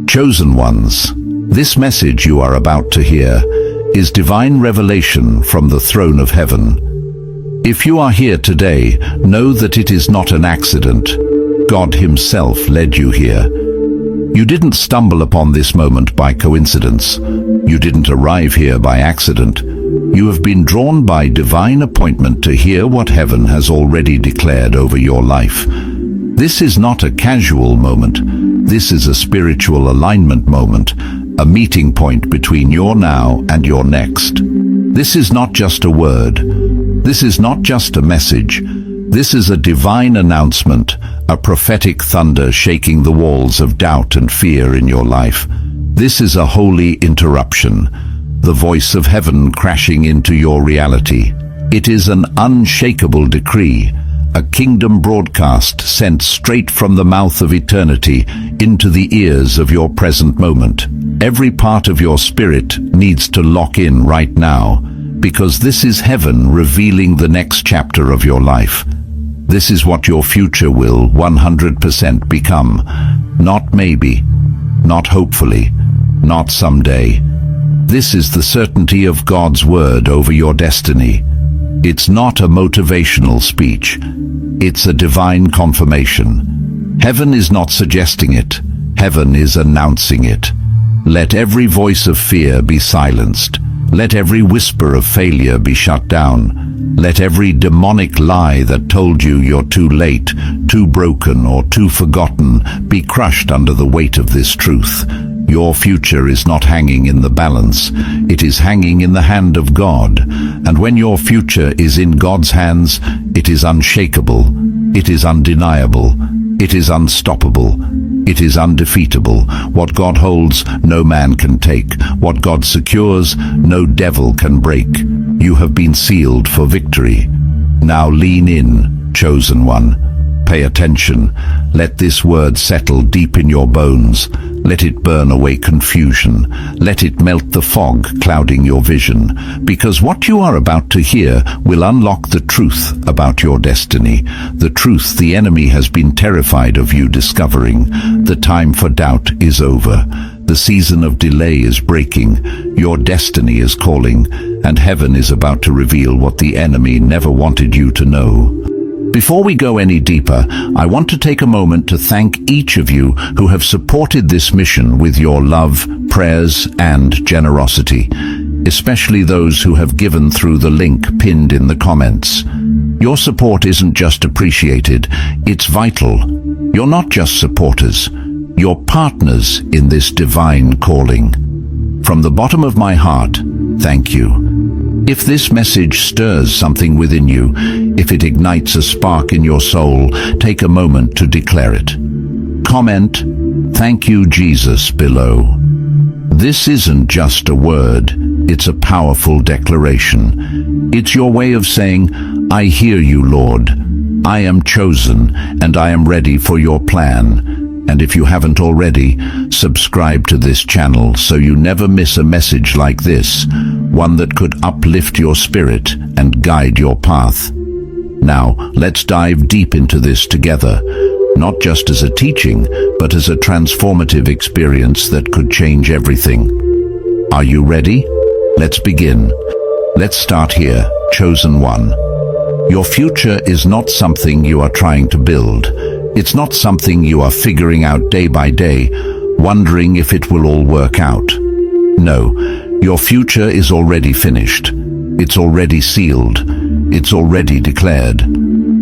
Chosen ones, this message you are about to hear is divine revelation from the throne of heaven. If you are here today, know that it is not an accident. God Himself led you here. You didn't stumble upon this moment by coincidence. You didn't arrive here by accident. You have been drawn by divine appointment to hear what heaven has already declared over your life. This is not a casual moment. This is a spiritual alignment moment, a meeting point between your now and your next. This is not just a word. This is not just a message. This is a divine announcement, a prophetic thunder shaking the walls of doubt and fear in your life. This is a holy interruption, the voice of heaven crashing into your reality. It is an unshakable decree, a kingdom broadcast sent straight from the mouth of eternity into the ears of your present moment. Every part of your spirit needs to lock in right now, because this is heaven revealing the next chapter of your life. This is what your future will 100% become. Not maybe, not hopefully, not someday. This is the certainty of God's word over your destiny. It's not a motivational speech. It's a divine confirmation. Heaven is not suggesting it. Heaven is announcing it. Let every voice of fear be silenced. Let every whisper of failure be shut down. Let every demonic lie that told you you're too late, too broken, or too forgotten be crushed under the weight of this truth. Your future is not hanging in the balance. It is hanging in the hand of God. And when your future is in God's hands, it is unshakable. It is undeniable. It is unstoppable. It is undefeatable. What God holds, no man can take. What God secures, no devil can break. You have been sealed for victory. Now lean in, chosen one. Pay attention. Let this word settle deep in your bones. Let it burn away confusion. Let it melt the fog clouding your vision. Because what you are about to hear will unlock the truth about your destiny. The truth the enemy has been terrified of you discovering. The time for doubt is over. The season of delay is breaking. Your destiny is calling. And heaven is about to reveal what the enemy never wanted you to know. Before we go any deeper, I want to take a moment to thank each of you who have supported this mission with your love, prayers, and generosity, especially those who have given through the link pinned in the comments. Your support isn't just appreciated, it's vital. You're not just supporters, you're partners in this divine calling. From the bottom of my heart, thank you. If this message stirs something within you, if it ignites a spark in your soul, take a moment to declare it. Comment, "Thank you, Jesus," below. This isn't just a word, it's a powerful declaration. It's your way of saying, "I hear you, Lord. I am chosen, and I am ready for your plan." And if you haven't already, subscribe to this channel so you never miss a message like this, one that could uplift your spirit and guide your path. Now, let's dive deep into this together, not just as a teaching, but as a transformative experience that could change everything. Are you ready? Let's begin. Let's start here, chosen one. Your future is not something you are trying to build. It's not something you are figuring out day by day, wondering if it will all work out. No, your future is already finished. It's already sealed. It's already declared.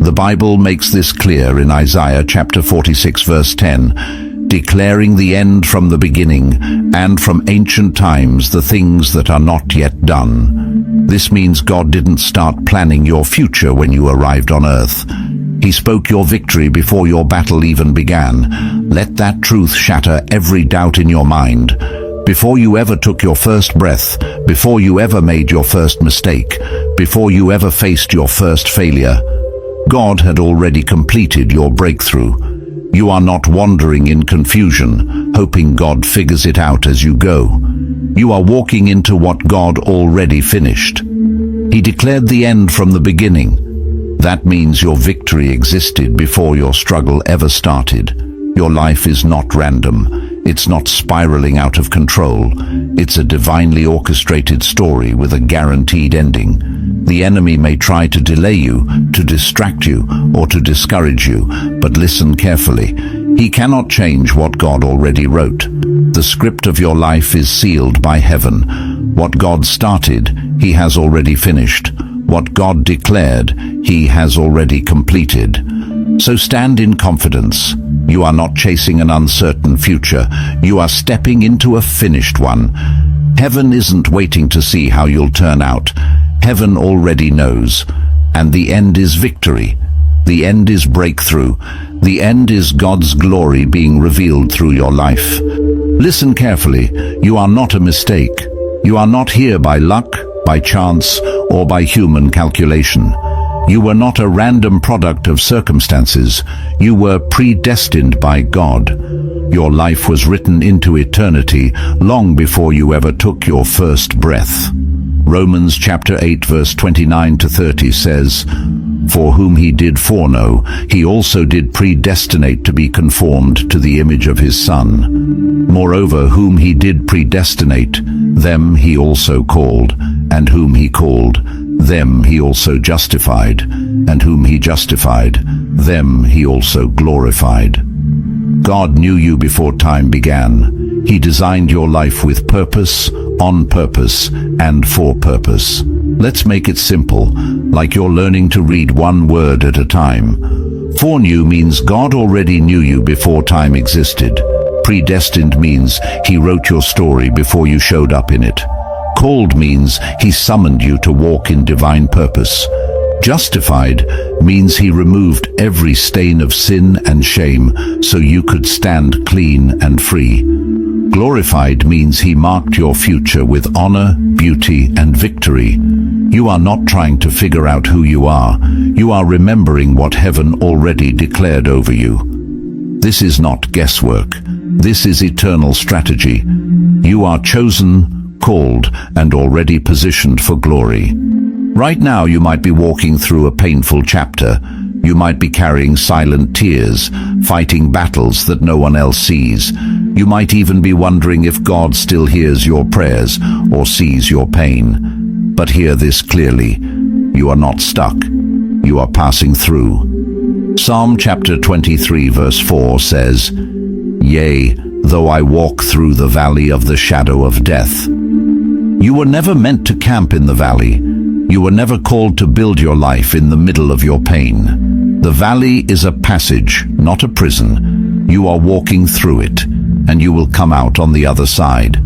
The Bible makes this clear in Isaiah chapter 46 verse 10, declaring the end from the beginning, and from ancient times the things that are not yet done. This means God didn't start planning your future when you arrived on earth. He spoke your victory before your battle even began. Let that truth shatter every doubt in your mind. Before you ever took your first breath, before you ever made your first mistake, before you ever faced your first failure, God had already completed your breakthrough. You are not wandering in confusion, hoping God figures it out as you go. You are walking into what God already finished. He declared the end from the beginning. That means your victory existed before your struggle ever started. Your life is not random. It's not spiraling out of control. It's a divinely orchestrated story with a guaranteed ending. The enemy may try to delay you, to distract you, or to discourage you, but listen carefully. He cannot change what God already wrote. The script of your life is sealed by heaven. What God started, He has already finished. What God declared, He has already completed. So stand in confidence. You are not chasing an uncertain future. You are stepping into a finished one. Heaven isn't waiting to see how you'll turn out. Heaven already knows. And the end is victory. The end is breakthrough. The end is God's glory being revealed through your life. Listen carefully. You are not a mistake. You are not here by luck, by chance, or by human calculation. You were not a random product of circumstances. You were predestined by God. Your life was written into eternity long before you ever took your first breath. Romans chapter 8 verse 29 to 30 says, "For whom He did foreknow, He also did predestinate to be conformed to the image of His Son. Moreover, whom He did predestinate, them He also called, and whom He called, them He also justified, and whom He justified, them He also glorified." God knew you before time began. He designed your life with purpose, on purpose, and for purpose. Let's make it simple, like you're learning to read one word at a time. Foreknew means God already knew you before time existed. Predestined means He wrote your story before you showed up in it. Called means He summoned you to walk in divine purpose. Justified means He removed every stain of sin and shame so you could stand clean and free. Glorified means He marked your future with honor, beauty, and victory. You are not trying to figure out who you are. You are remembering what heaven already declared over you. This is not guesswork. This is eternal strategy. You are chosen, called, and already positioned for glory. Right now you might be walking through a painful chapter. You might be carrying silent tears, fighting battles that no one else sees. You might even be wondering if God still hears your prayers or sees your pain. But hear this clearly. You are not stuck. You are passing through. Psalm chapter 23 verse 4 says, "Yea, though I walk through the valley of the shadow of death." You were never meant to camp in the valley. You were never called to build your life in the middle of your pain. The valley is a passage, not a prison. You are walking through it, and you will come out on the other side.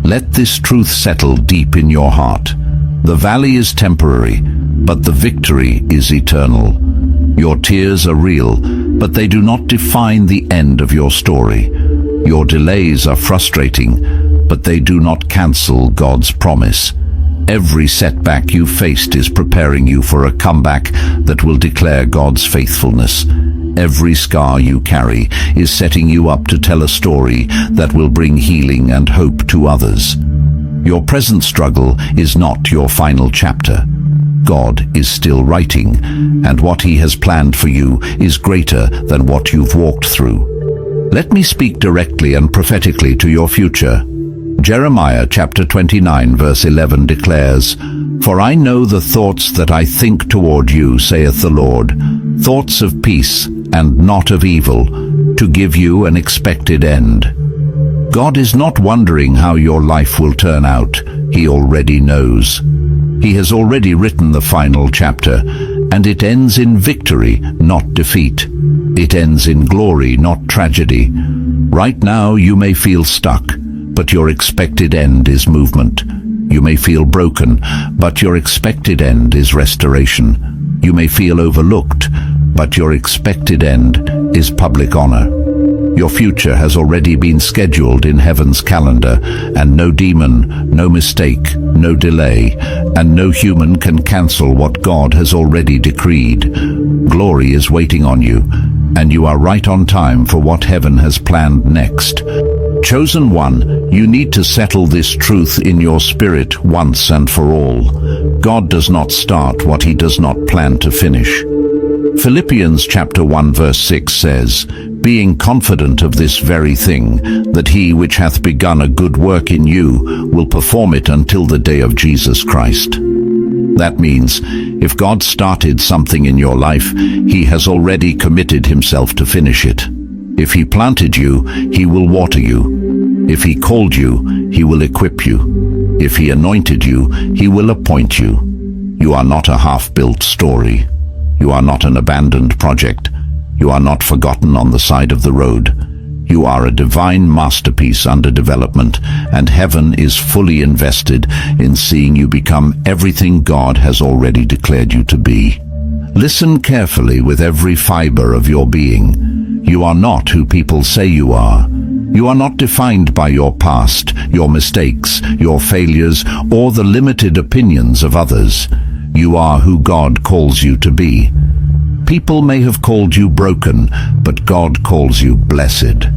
Let this truth settle deep in your heart. The valley is temporary, but the victory is eternal. Your tears are real, but they do not define the end of your story. Your delays are frustrating, but they do not cancel God's promise. Every setback you faced is preparing you for a comeback that will declare God's faithfulness. Every scar you carry is setting you up to tell a story that will bring healing and hope to others. Your present struggle is not your final chapter. God is still writing, and what He has planned for you is greater than what you've walked through. Let me speak directly and prophetically to your future. Jeremiah chapter 29 verse 11 declares, "For I know the thoughts that I think toward you, saith the Lord, thoughts of peace and not of evil, to give you an expected end." God is not wondering how your life will turn out. He already knows. He has already written the final chapter, and it ends in victory, not defeat. It ends in glory, not tragedy. Right now you may feel stuck, but your expected end is movement. You may feel broken, but your expected end is restoration. You may feel overlooked, but your expected end is public honor. Your future has already been scheduled in heaven's calendar, and no demon, no mistake, no delay, and no human can cancel what God has already decreed. Glory is waiting on you, and you are right on time for what heaven has planned next. Chosen one, you need to settle this truth in your spirit once and for all. God does not start what He does not plan to finish. Philippians chapter 1 verse 6 says, being confident of this very thing, that he which hath begun a good work in you will perform it until the day of Jesus Christ. That means, if God started something in your life, he has already committed himself to finish it. If he planted you, he will water you. If he called you, he will equip you. If he anointed you, he will appoint you. You are not a half-built story. You are not an abandoned project. You are not forgotten on the side of the road. You are a divine masterpiece under development, and heaven is fully invested in seeing you become everything God has already declared you to be. Listen carefully with every fiber of your being. You are not who people say you are. You are not defined by your past, your mistakes, your failures, or the limited opinions of others. You are who God calls you to be. People may have called you broken, but God calls you blessed.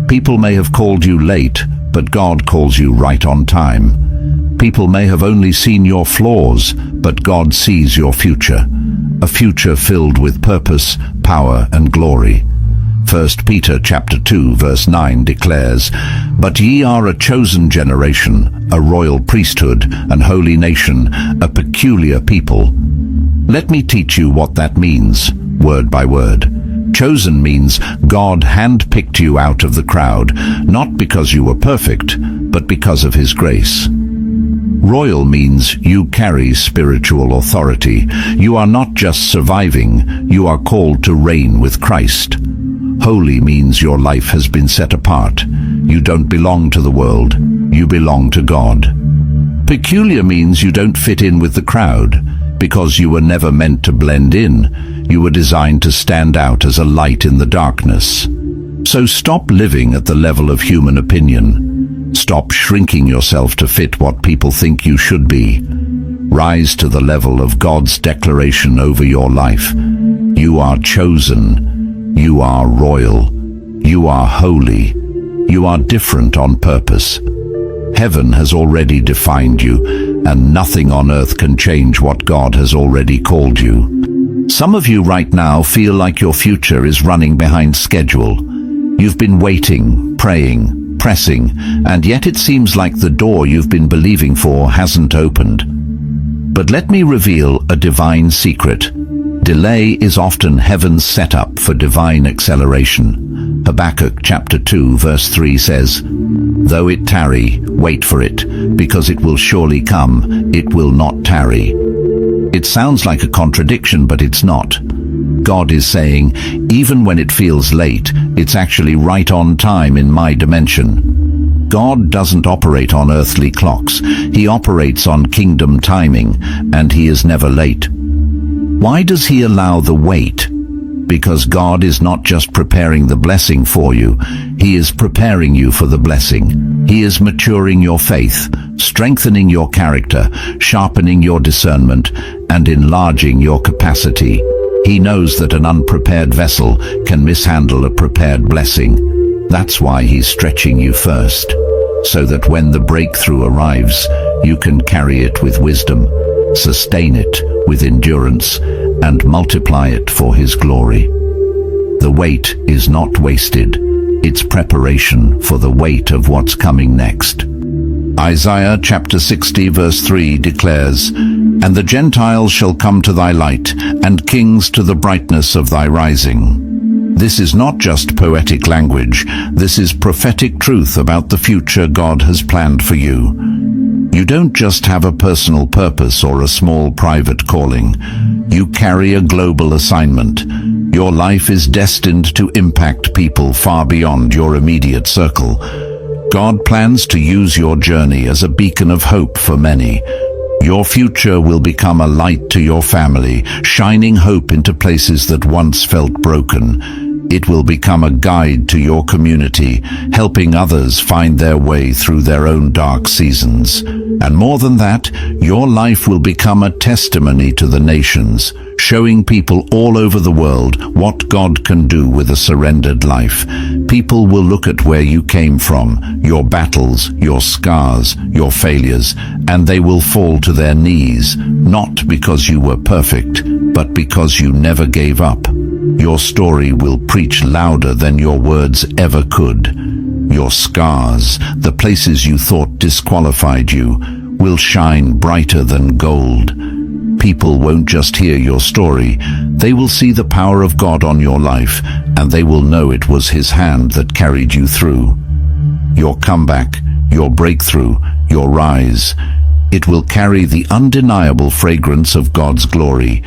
People may have called you late, but God calls you right on time. People may have only seen your flaws, but God sees your future. A future filled with purpose, power, and glory. 1 Peter chapter 2 verse 9 declares, "But ye are a chosen generation, a royal priesthood, an holy nation, a peculiar people." Let me teach you what that means, word by word. Chosen means God handpicked you out of the crowd, not because you were perfect, but because of his grace. Royal means you carry spiritual authority. You are not just surviving, you are called to reign with Christ. Holy means your life has been set apart. You don't belong to the world, you belong to God. Peculiar means you don't fit in with the crowd, because you were never meant to blend in. You were designed to stand out as a light in the darkness. So stop living at the level of human opinion. Stop shrinking yourself to fit what people think you should be. Rise to the level of God's declaration over your life. You are chosen. You are royal. You are holy. You are different on purpose. Heaven has already defined you, and nothing on earth can change what God has already called you. Some of you right now feel like your future is running behind schedule. You've been waiting, praying, pressing, and yet it seems like the door you've been believing for hasn't opened. But let me reveal a divine secret. Delay is often heaven's setup for divine acceleration. Habakkuk chapter 2 verse 3 says, "Though it tarry, wait for it, because it will surely come, it will not tarry." It sounds like a contradiction, but it's not. God is saying, even when it feels late, it's actually right on time in my dimension. God doesn't operate on earthly clocks. He operates on kingdom timing, and he is never late. Why does he allow the wait? Because God is not just preparing the blessing for you, he is preparing you for the blessing. He is maturing your faith, strengthening your character, sharpening your discernment, and enlarging your capacity. He knows that an unprepared vessel can mishandle a prepared blessing. That's why he's stretching you first, so that when the breakthrough arrives, you can carry it with wisdom, sustain it with endurance, and multiply it for his glory. The wait is not wasted. It's preparation for the weight of what's coming next. Isaiah chapter 60 verse 3 declares, "And the Gentiles shall come to thy light, and kings to the brightness of thy rising." This is not just poetic language. This is prophetic truth about the future God has planned for you. You don't just have a personal purpose or a small private calling. You carry a global assignment. Your life is destined to impact people far beyond your immediate circle. God plans to use your journey as a beacon of hope for many. Your future will become a light to your family, shining hope into places that once felt broken. It will become a guide to your community, helping others find their way through their own dark seasons. And more than that, your life will become a testimony to the nations, showing people all over the world what God can do with a surrendered life. People will look at where you came from, your battles, your scars, your failures, and they will fall to their knees, not because you were perfect, but because you never gave up. Your story will preach louder than your words ever could. Your scars, the places you thought disqualified you, will shine brighter than gold. People won't just hear your story, they will see the power of God on your life, and they will know it was His hand that carried you through. Your comeback, your breakthrough, your rise, it will carry the undeniable fragrance of God's glory.